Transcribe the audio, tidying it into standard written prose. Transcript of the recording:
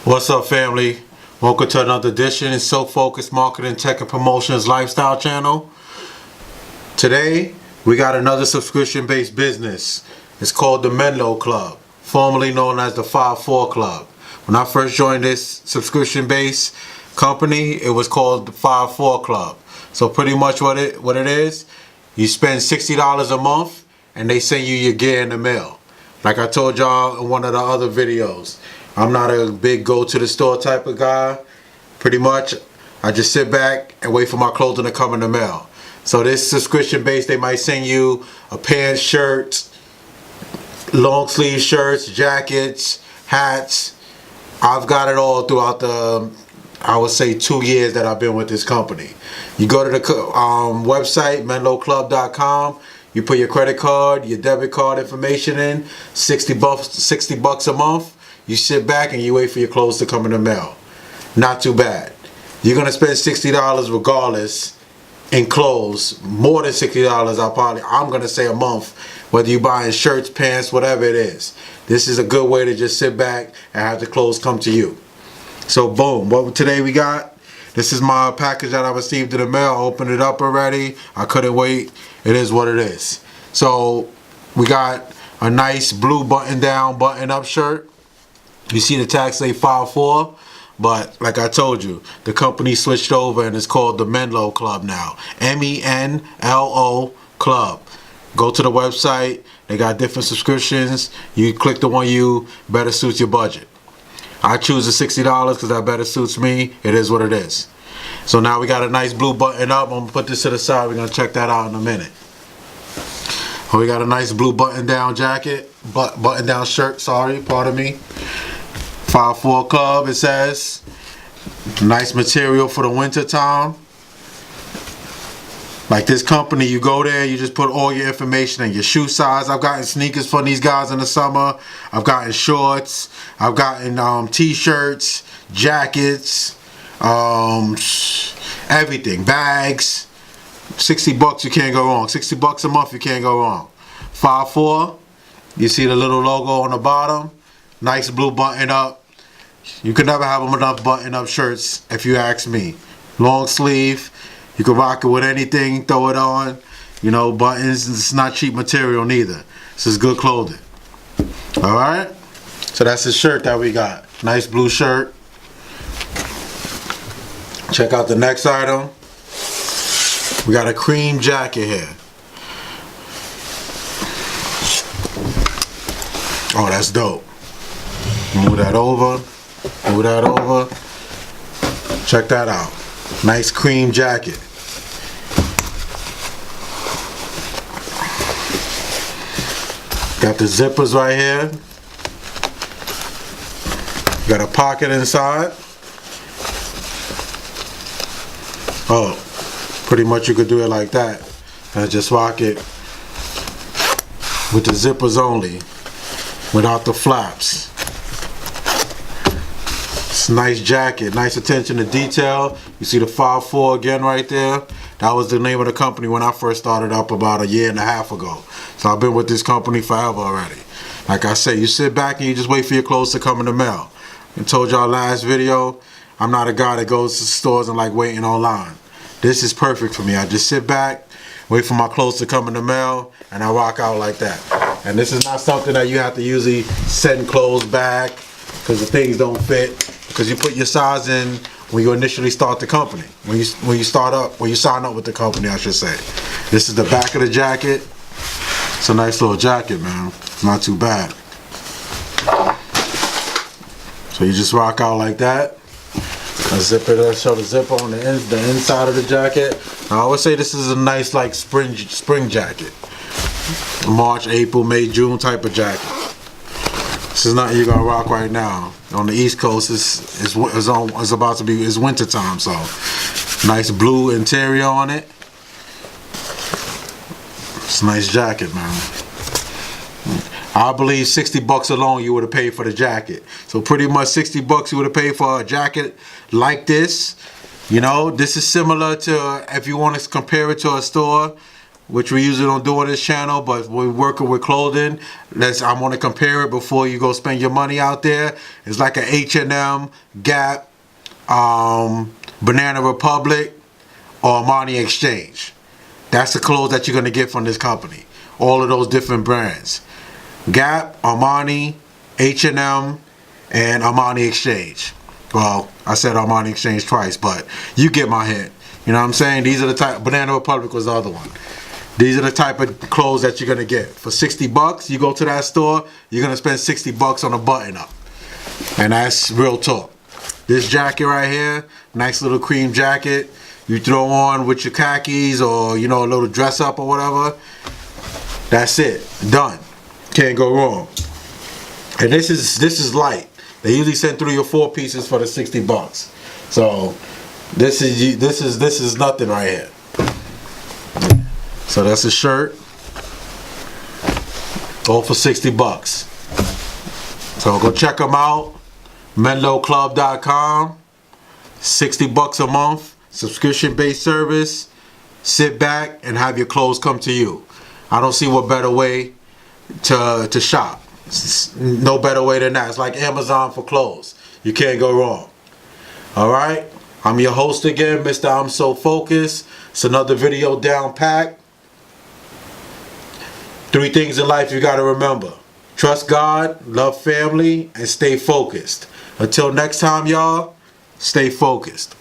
What's up, family? Welcome to another edition in So Focused Marketing, Tech and Promotions Lifestyle channel. Today, we got another subscription-based business. It's called the Menlo Club, formerly known as the 5-4 Club. When I first joined this subscription-based company, it was called the 5-4 Club. So pretty much what it is, you spend $60 a month and they send you your gear in the mail. Like I told y'all in one of the other videos, I'm not a big go to the store type of guy. Pretty much, I just sit back and wait for my clothing to come in the mail. So this subscription based, they might send you a pair of shirts, long sleeve shirts, jackets, hats. I've got it all throughout the, I would say, 2 years that I've been with this company. You go to the website, menloclub.com. You put your credit card, your debit card information in, $60 bucks a month. You sit back and you wait for your clothes to come in the mail. Not too bad. You're gonna spend $60 regardless in clothes. More than $60, I'm gonna say a month. Whether you're buying shirts, pants, whatever it is. This is a good way to just sit back and have the clothes come to you. So boom, what today we got? This is my package that I received in the mail. I opened it up already. I couldn't wait. It is what it is. So we got a nice blue button-down, button-up shirt. You see the tag say 5-4, but like I told you, the company switched over and it's called the Menlo Club now. M-E-N-L-O Club. Go to the website. They got different subscriptions. You click the one you better suits your budget. I choose the $60 because that better suits me. It is what it is. So now we got a nice blue button up. I'm going to put this to the side. We're going to check that out in a minute. We got a nice blue button down jacket. Button down shirt, sorry, pardon me. 5-4 Club, it says. Nice material for the winter time. Like this company, you go there, you just put all your information in, your shoe size. I've gotten sneakers for these guys in the summer. I've gotten shorts. I've gotten t-shirts, jackets, everything, bags. 60 bucks, you can't go wrong. 60 bucks a month, you can't go wrong. 5-4, you see the little logo on the bottom. Nice blue button up. You could never have enough button up shirts if you ask me. Long sleeve. You can rock it with anything, throw it on. You know, buttons, it's not cheap material neither. This is good clothing. Alright? So that's the shirt that we got. Nice blue shirt. Check out the next item. We got a cream jacket here. Oh, that's dope. Move that over. Move that over. Check that out. Nice cream jacket. Got the zippers right here. Got a pocket inside. Oh, pretty much you could do it like that. And just rock it with the zippers only, without the flaps. It's a nice jacket, nice attention to detail. You see the 5-4 again right there. That was the name of the company when I first started up about 1.5 years ago. So I've been with this company forever already. Like I said, you sit back and you just wait for your clothes to come in the mail. I told y'all last video, I'm not a guy that goes to stores and like waiting online. This is perfect for me. I just sit back, wait for my clothes to come in the mail, and I rock out like that. And this is not something that you have to usually send clothes back because the things don't fit. Because you put your size in when you initially start the company. When you sign up with the company, I should say. This is the back of the jacket. It's a nice little jacket, man. It's not too bad. So you just rock out like that. I zip it up, show the zipper on the inside of the jacket. I always say this is a nice like spring jacket. March, April, May, June type of jacket. This is nothing you're gonna rock right now. On the East Coast, it's about to be winter time, so nice blue interior on it. It's a nice jacket, man. I believe 60 bucks alone you would have paid for the jacket. So pretty much 60 bucks you would have paid for a jacket like this. You know, this is similar to, if you want to compare it to a store, which we usually don't do on this channel, but we're working with clothing. I want to compare it before you go spend your money out there. It's like a H&M, Gap, Banana Republic, or Armani Exchange. That's the clothes that you're going to get from this company. All of those different brands. Gap, Armani, H&M, and Armani Exchange. Well, I said Armani Exchange twice, but you get my hint. You know what I'm saying? These are the type. Banana Republic was the other one. These are the type of clothes that you're gonna get. For $60, you go to that store, you're gonna spend $60 on a button up. And that's real talk. This jacket right here, nice little cream jacket. You throw on with your khakis or, you know, a little dress up or whatever. That's it. Done. Can't go wrong. And this is light. They usually send 3 or 4 pieces for the $60. So this is nothing right here. So that's a shirt, all for $60. So go check them out, menloclub.com. $60 a month, subscription-based service. Sit back and have your clothes come to you. I don't see what better way to shop. No better way than that. It's like Amazon for clothes. You can't go wrong. All right, I'm your host again, Mr. I'm So Focused. It's another video down packed. 3 things in life you got to remember: trust God, love family, and stay focused. Until next time, y'all, stay focused.